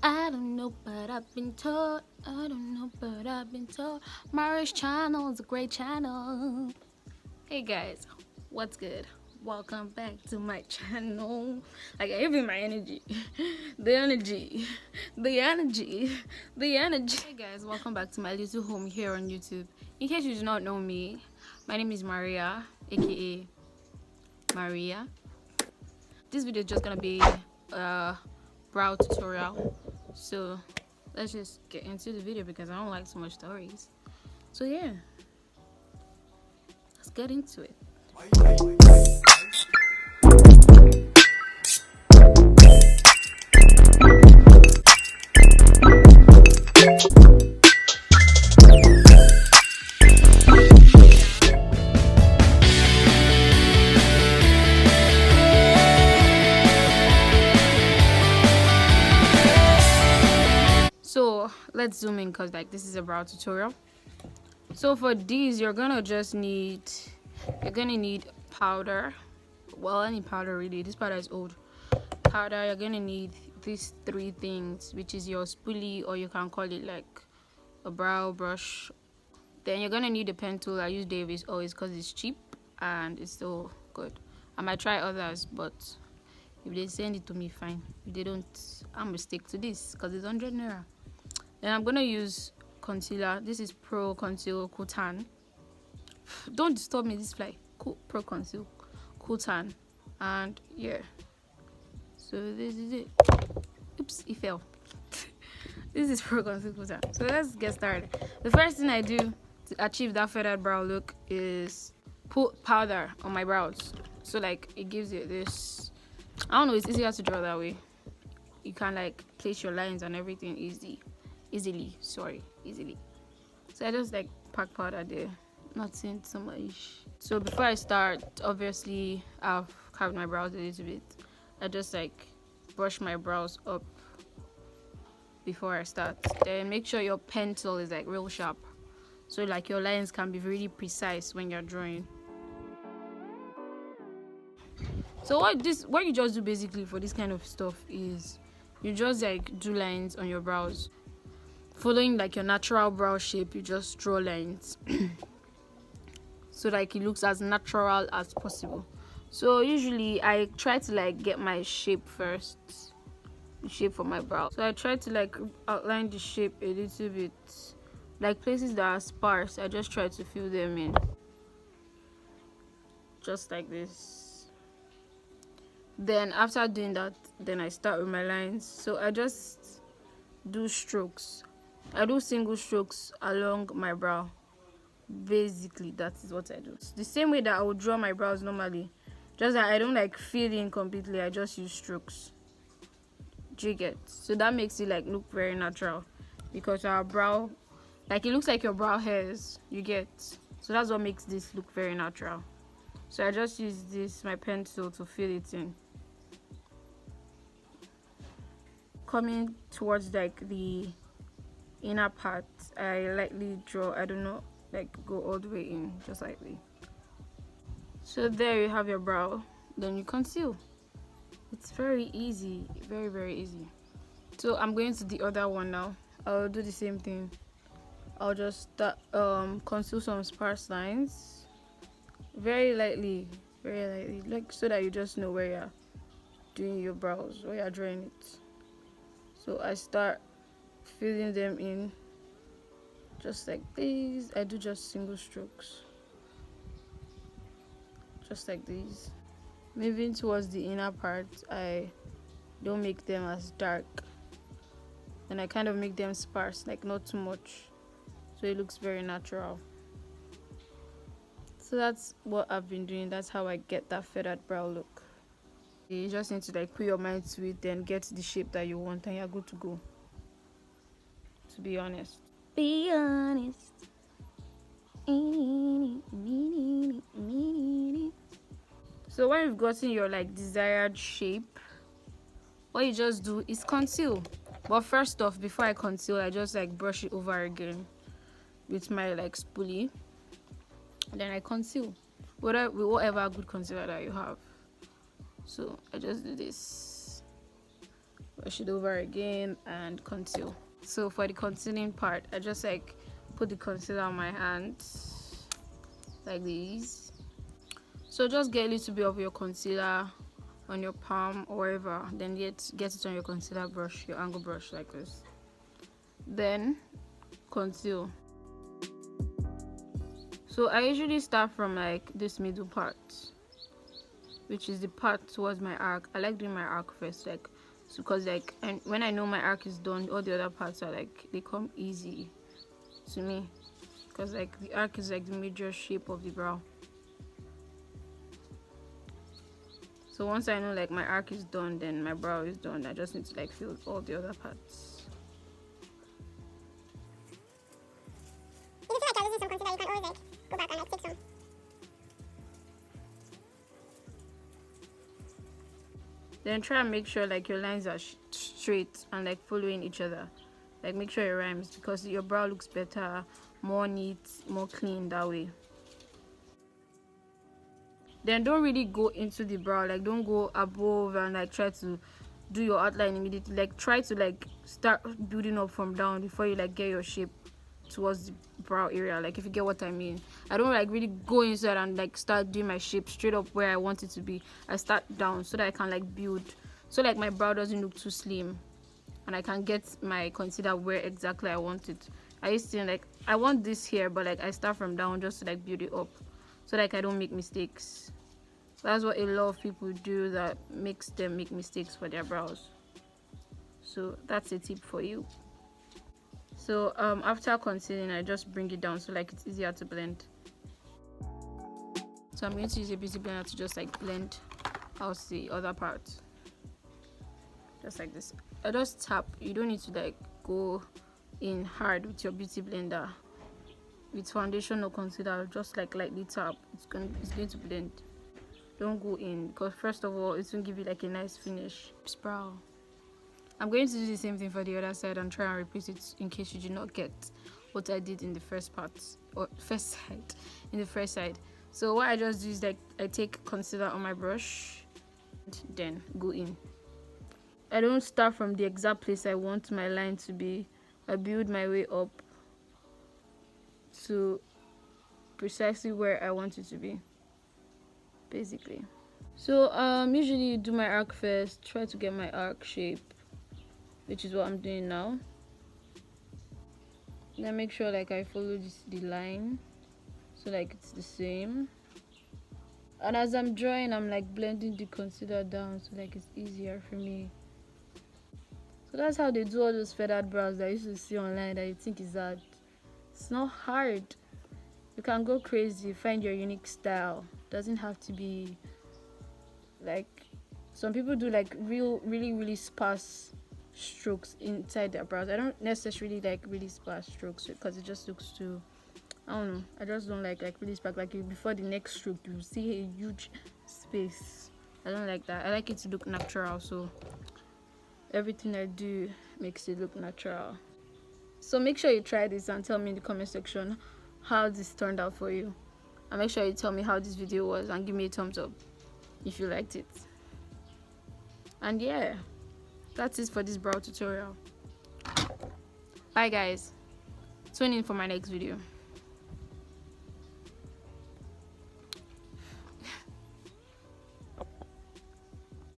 I don't know, but I've been told. I don't know, but I've been told. Mari's channel is a great channel. Hey guys, what's good? Welcome back to my channel. Like, I give you my energy. the energy. The energy. The energy. Hey guys, welcome back to my little home here on YouTube. In case you do not know me, my name is Maria, aka Maria. This video is just gonna be a brow tutorial. So let's just get into the video because I don't like so much stories. So yeah, let's get into it. So let's zoom in because like this is a brow tutorial. So for these you're gonna need powder. Well, any powder really. This powder is old. Powder, you're gonna need these three things, which is your spoolie, or you can call it like a brow brush. Then you're gonna need a pen tool. I use Davis always because it's cheap and it's so good. I might try others, but if they send it to me, fine. If they don't, I'm gonna stick to this because it's 100 naira. Then I'm gonna use concealer. This is Pro Conceal Cool Tan. Don't disturb me, this fly. Pro Conceal Cool Tan. And yeah, so this is it. Oops, it fell. This is Pro Conceal Cool Tan. So let's get started. The first thing I do to achieve that feathered brow look is put powder on my brows. So like it gives you this, I don't know, it's easier to draw that way. You can like place your lines and everything easily. So I just like pack powder there, nothing too much. So before I start, obviously I've carved my brows a little bit. I just like brush my brows up before I start. Then make sure your pencil is like real sharp, so like your lines can be really precise when you're drawing. So what you just do basically for this kind of stuff is you just like do lines on your brows. Following like your natural brow shape, you just draw lines so like it looks as natural as possible. So usually I try to like get my shape first, the shape for my brow. So I try to like outline the shape a little bit, like places that are sparse I just try to fill them in, just like this. Then after doing that, then I start with my lines. So I just do strokes. I do single strokes along my brow. Basically, that is what I do. It's the same way that I would draw my brows normally, just that I don't like fill in completely. I just use strokes. Do you get? So that makes it like look very natural, because our brow, like it looks like your brow hairs. You get? So that's what makes this look very natural. So I just use this, my pencil, to fill it in. Coming towards like the inner part, I lightly draw. I do not like go all the way in, just lightly. So there you have your brow. Then you conceal. It's very easy, very easy. So I'm going to the other one now. I'll do the same thing. I'll just start, conceal some sparse lines very lightly, like so that you just know where you're doing your brows, where you're drawing it. So I start filling them in just like this. I do just single strokes, just like these. Moving towards the inner part, I don't make them as dark, and I kind of make them sparse, like not too much, so it looks very natural. So that's what I've been doing. That's how I get that feathered brow look. You just need to like put your mind to it, then get the shape that you want, and you're good to go. To be honest. Be honest. So when you've gotten your like desired shape, what you just do is conceal. But first off, before I conceal, I just like brush it over again with my like spoolie, and then I conceal with whatever good concealer that you have. So I just do this brush it over again and conceal. So for the concealing part, I just like put the concealer on my hands like this. So just get a little bit of your concealer on your palm or wherever, then get it on your concealer brush, your angle brush like this. Then conceal. So I usually start from like this middle part, which is the part towards my arc. I like doing my arc first, like, because like, and when I know my arc is done, all the other parts are like, they come easy to me, because like the arc is like the major shape of the brow. So once I know like my arc is done, then my brow is done. I just need to like fill all the other parts. If you feel like you're losing some concealer, you can always like go back and like take some. Then try and make sure like your lines are straight and like following each other. Like make sure it rhymes, because your brow looks better, more neat, more clean that way. Then don't really go into the brow, like don't go above and like try to do your outline immediately. Like try to like start building up from down before you like get your shape towards the brow area, like if you get what I mean. I don't like really go inside and like start doing my shape straight up where I want it to be. I start down so that I can like build, so like my brow doesn't look too slim and I can get my concealer where exactly I want it. I used to like, I want this here, but like I start from down just to like build it up so like I don't make mistakes. That's what a lot of people do that makes them make mistakes for their brows. So that's a tip for you. So after concealing, I just bring it down so like it's easier to blend. So I'm going to use a beauty blender to just like blend out the other part, just like this. I just tap. You don't need to like go in hard with your beauty blender. With foundation or concealer, just like lightly tap. It's going to blend. Don't go in, because first of all, it's going to give you like a nice finish. Brow. I'm going to do the same thing for the other side and try and repeat it in case you did not get what I did in the first part, or first side, in the first side. So what I just do is like I take concealer on my brush and then go in. I don't start from the exact place I want my line to be. I build my way up to precisely where I want it to be, basically. So usually you do my arc first, try to get my arc shape, which is what I'm doing now. Then make sure like I follow the line so like it's the same. And as I'm drawing, I'm like blending the concealer down so like it's easier for me. So that's how they do all those feathered brows that I used to see online that you think is hard. It's not hard. You can go crazy, find your unique style. Doesn't have to be like, some people do like really sparse strokes inside their brows. I don't necessarily like really sparse strokes because it just looks too, I don't know, I just don't like really sparse. Like before the next stroke you see a huge space. I don't like that. I like it to look natural, so everything I do makes it look natural. So make sure you try this and tell me in the comment section how this turned out for you, and make sure you tell me how this video was and give me a thumbs up if you liked it. And yeah, that's it for this brow tutorial. Bye guys, tune in for my next video.